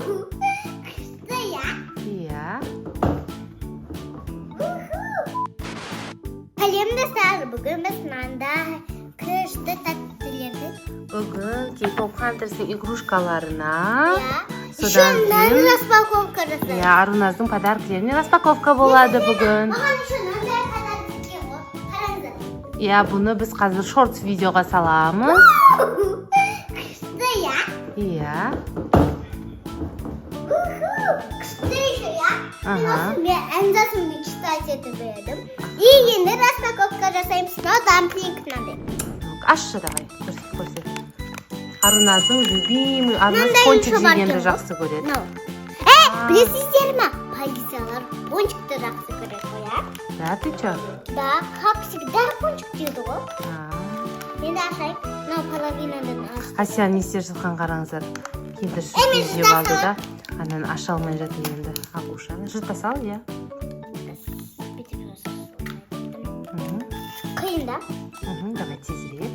Күшті, я? Iya. Қалемдастар, бүгін біз мында күшті тәттілерді. Bugün K-pop Hunters'ın игрушкаларına Еще sodan нан keyin распаковка жасайды. ya Arunaz'ın подаркlarına распаковка болады bugün. Маған еще мынандай подарок екен ғой. Қараңыздар. Ya bunu biz қазір shorts videoga salamız. Күшті, я? Iya. Күшті еще, я? Ага. Мен әнзасын мечтать етіп едім. И енді распаковка жасаймыз. Но дамплинг мынандай. Aşağı давай. Көрсет. Arunaz'ın любимый, Arunaz Мынандай пончик еще бар жегенді екен жақсы көреді. ғой. Білесіздер ма? Полициялар пончикті жақсы көреді ғой, я? Да, ты чё? Да, как всегда пончик жейді ғой. А. Енді ашайық. Мынау половинадан ашты. Асия не істеп жатқан қараңыздар. Киндер Мен сүтті жеп жырта алды да. саламын. Анан аша алмай жатыр енді. Агуша. Жырта сал, иә. Бүйтіп жасайық. Мгм. Қиын да. Мгм, давай тезірек.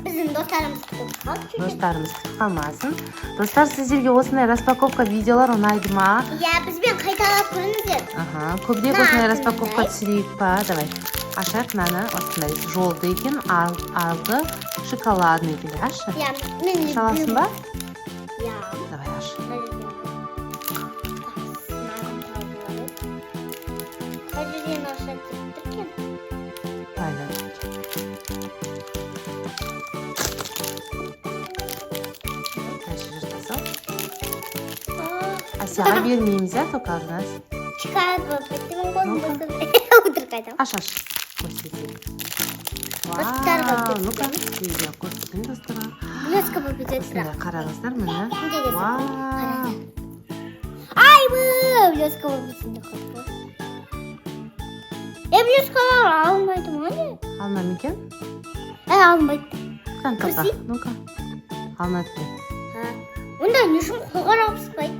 Біздің достарымыз күтіп қалды. Достарымыз күтіп қалмасын. Достар, сіздерге осындай распаковка видеолар ұнайды ма? Иә, бізбен қайталап көріңіздер. Аха, көбірек Да, осындай осындай. распаковка түсірейік па? Давай. Ашайық мынаны осындай жолды екен, алды шоколадный екен. Ашы. Иә, мен Аша аласың ба? Иә. Давай аш. Қай жерден ашады деп тұркен? Aynen. Дальше жырта сал. Асияға бермейміз, иә, только Аруназ. Шығарып болып біттім қолым Ну-ка. босып. Отырып қайтам. Аш. Көрсетейік. Достарға Вау, көрсетейік. ну-ка. Видео көрсетейін достарға. Блескі болып кетеді Осындай бірақ. қараңыздар міне. Мындай жасап. Вау. Айбы! Блескі болып кетсін деп қойып. Блескалар алмайды ма не? Алынам екен? Алмайды. Қанқаға. Көрсей? Ну-ка. Алынады екен. Онда не үшін қолға жабыспайды?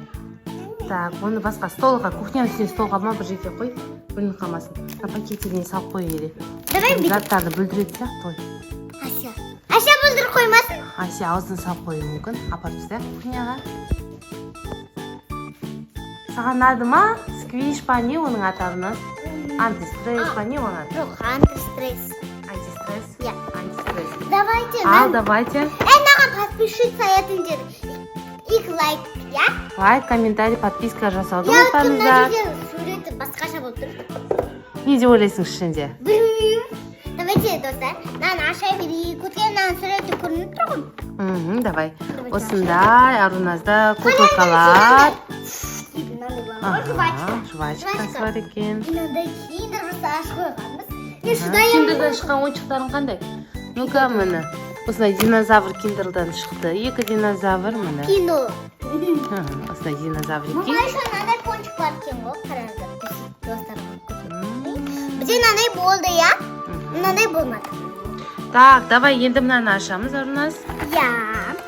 Так, оны басқа столға, кухняның үстіне столға ма бір жерге қой. Бүлініп қалмасын. Пакетіне салып қой еді. Давай бүйтіп. Заттарды бүлдіреді сияқты қой. Ася. Ася бүлдіріп қоймасын. Асия аузын салып қоюы мүмкін. Апарып тастайық кухняға. Саған ұнады ма? Сквиш па не оның атауына? Антистресс па не оның аты? Жоқ, антистресс. Антистресс? Иә. Антистресс. Давайте. Ал, давайте. Маған подпишиться етіңдер. Их лайк, я? Лайк, комментарий, подписка жасауды Я мына ұмытпаңыздар. жерде суреті басқаша болып тұр. Не деп ойлайсың ішінде? Білмеймін. Давайте, достар. Нан ашай берейік. Өткен нан суреті көрініп тұр ғой. Давай. Осындай Аруназда куколкалар. Ага, жвачкасы бар екен. Мынандай киндер болса ашып қойғанбыз. Киндерден шыққан ойыншықтарың қандай? Ну-ка, міне. Осындай динозавр киндерден шықты. Екі динозавр міне. Кино. Осындай динозавр Маған екен. еще мынандай пончик бар екен ғой. Қараңыздар. Достар. Бізде мынандай болды, я? Мынандай болмады. Так, давай енді мынаны ашамыз, Аруназ. Я.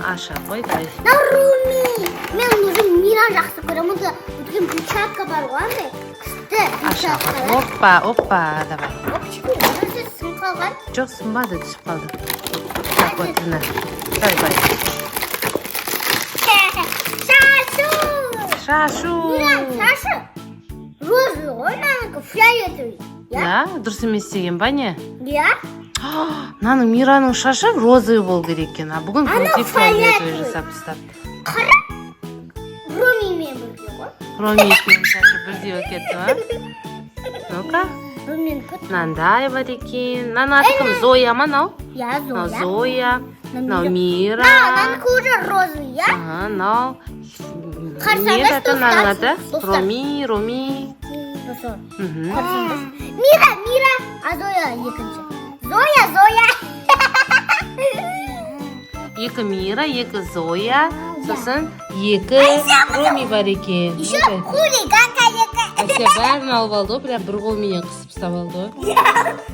Аша қой, давай. Наруми. Мен уже Мира жақсы көремін. Онда өткен перчатка бар ғой, андай. Күшті Аша перчатка. қой. Опа, давай. Опчики, осы сым қалған. Жоқ, сынбады, түсіп қалды. Так, вот, мына. Давай. Шашу. Шашу. Мира, шашы. Розы ғой, наныкі фиолетовый. Я? Дұрыс емес деген ба не? Я? Мынаның Мираның шашы розовый болу керек екен. А бүгін Ана көте фиолетовый фиолетовый. жасап тастапты. Қара. Ромимен бірге ғой. Ромейкенің шашы бірдей болып кетті ма? Ну-ка. Ромин күт. Мынандай бар екен. Мынаның аты кім? Зоя ма мынау? Я Мынау Зоя. Зоя. Мынау Мира. Наныкі уже розовый, я? Ага, мынау. Қарсаңыз Не аты мынаның аты? достар. Роми. Достар. Мгм. Қарсаңыз. Мира. А Зоя екінші. Зоя. Екі Мира, екі Зоя. Сосын екі Роми бар екен. Еще хулиганка екі. Асия бәрін алып алды ғой, бірақ бір қолменен қысып ұстап алды ғой.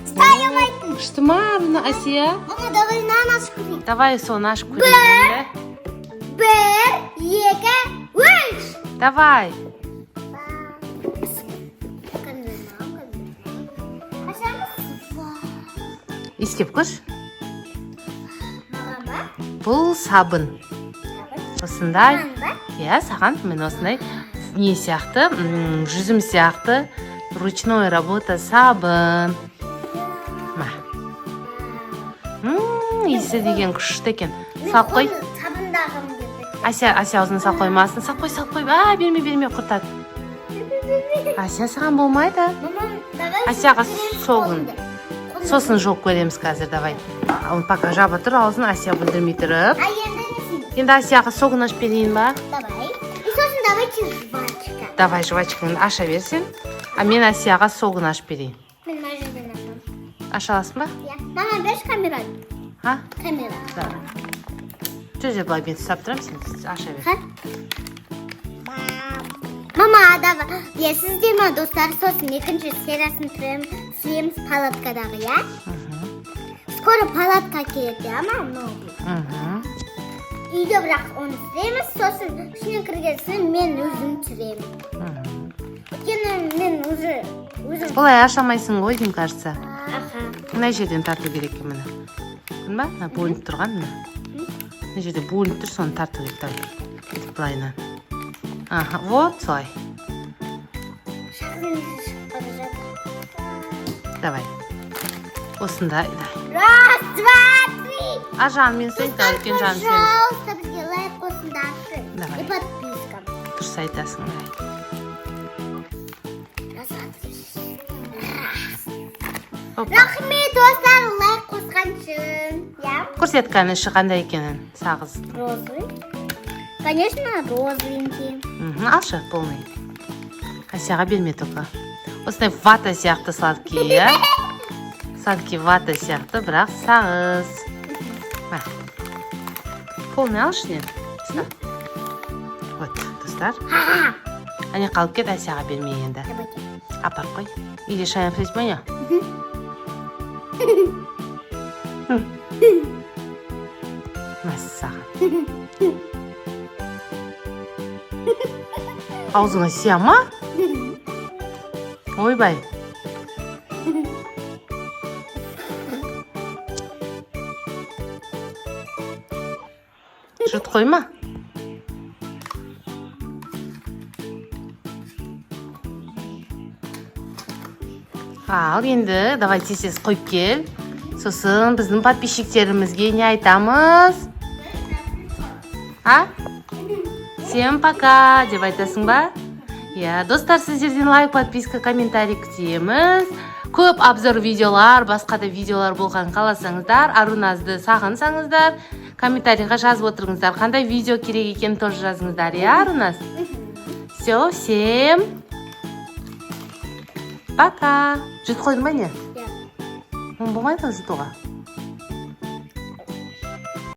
Ұстай алмайтын. Күшті ма, Асия? Мама, давай нан ашып көрейік. Давай соны ашып көрейік. Бір, екі, үш. Давай. Иіскеп көрші. Маған ба? Бұл сабын. Осындай. Маған ба? иә саған мен осындай не сияқты жүзім сияқты ручной работа сабын. Иісі деген күшті екен. Салып қой. Сабындағым келді. Ася аузына салып қоймасын. Салып қой. Берме құртады. Ася саған болмайды. Мамам, давай. Асяға соғын. Сосын жоқ көреміз қазір, давай. Оны пока жаба тұр, аузын Ася бүлдірмей тұрып. Енді Асяға соғын ашып берейін ба? Давай. И сосын давайте жвачка. Давай жвачканы аша берсін. А мен Асяға соғын ашып берейін. Мен мына жерден ашамын. Аша аласың ба? Иә. Мама, берші камераны. А? Камера. Жүзе былай мен ұстап тұрам, сен аша бер. Мама, давай. Я сізде ма, достар, сосын екінші сериясын түсіреміз палаткадағы, иә? Скоро палатка келеді, ама, новый. Үйде бірақ оны түсіреміз, сосын ішіне кірген соң мен өзім түсіремін. Өйткені мен өзім... Олай ашамайсың ғой, дейм кажется. Аха. Мына жерден тарту керек міне. Ба? Бөлініп тұрған мына. Мына жерде бөлініп тұр, соны тарту керек. Давай. Былайынан. Аха, вот солай. Давай. Осындай. Раз, два, три. А жан мен сен тәлкен жан сен. Пожалуйста, бізге лайк қосыңдаршы. Давай. И подписка. Дұрыс айтасың. Раз, два, три. Опа. Рахмет, достар, лайк қосқан үшін. Я? Көрсет қанышы қандай екенін. Сағыз. Розовый. Конечно, розовенький. Алшы, полный. Асяға берме только. Осындай вата сияқты сладкий, иә? Сладкий вата сияқты, бірақ сағыз. Полный алшы, не? Вот, достар. Әне қалып кет, Асяға берме енді. Апарып қой. Или шаян фризмайя? Мәссаған. Аузыңа сия ма? Ойбай. Жұт қойма. Ал, енді давай тез қойып кел. Сосын біздің подписчиктерімізге не айтамыз? А? Всем пока деп айтасың ба? Иә, достар, сіздерден лайк, подписка, комментарий күтеміз. Көп обзор видеолар, басқа да видеолар болған қаласаңыздар, Аруназды сағынсаңыздар, комментарийға жазып отырыңыздар. Қандай видео керек екен тоже жазыңыздар, иә, Аруназ? Все, всем пока. Жұт қойдың ба не? Иә. Болмайды жұтуға?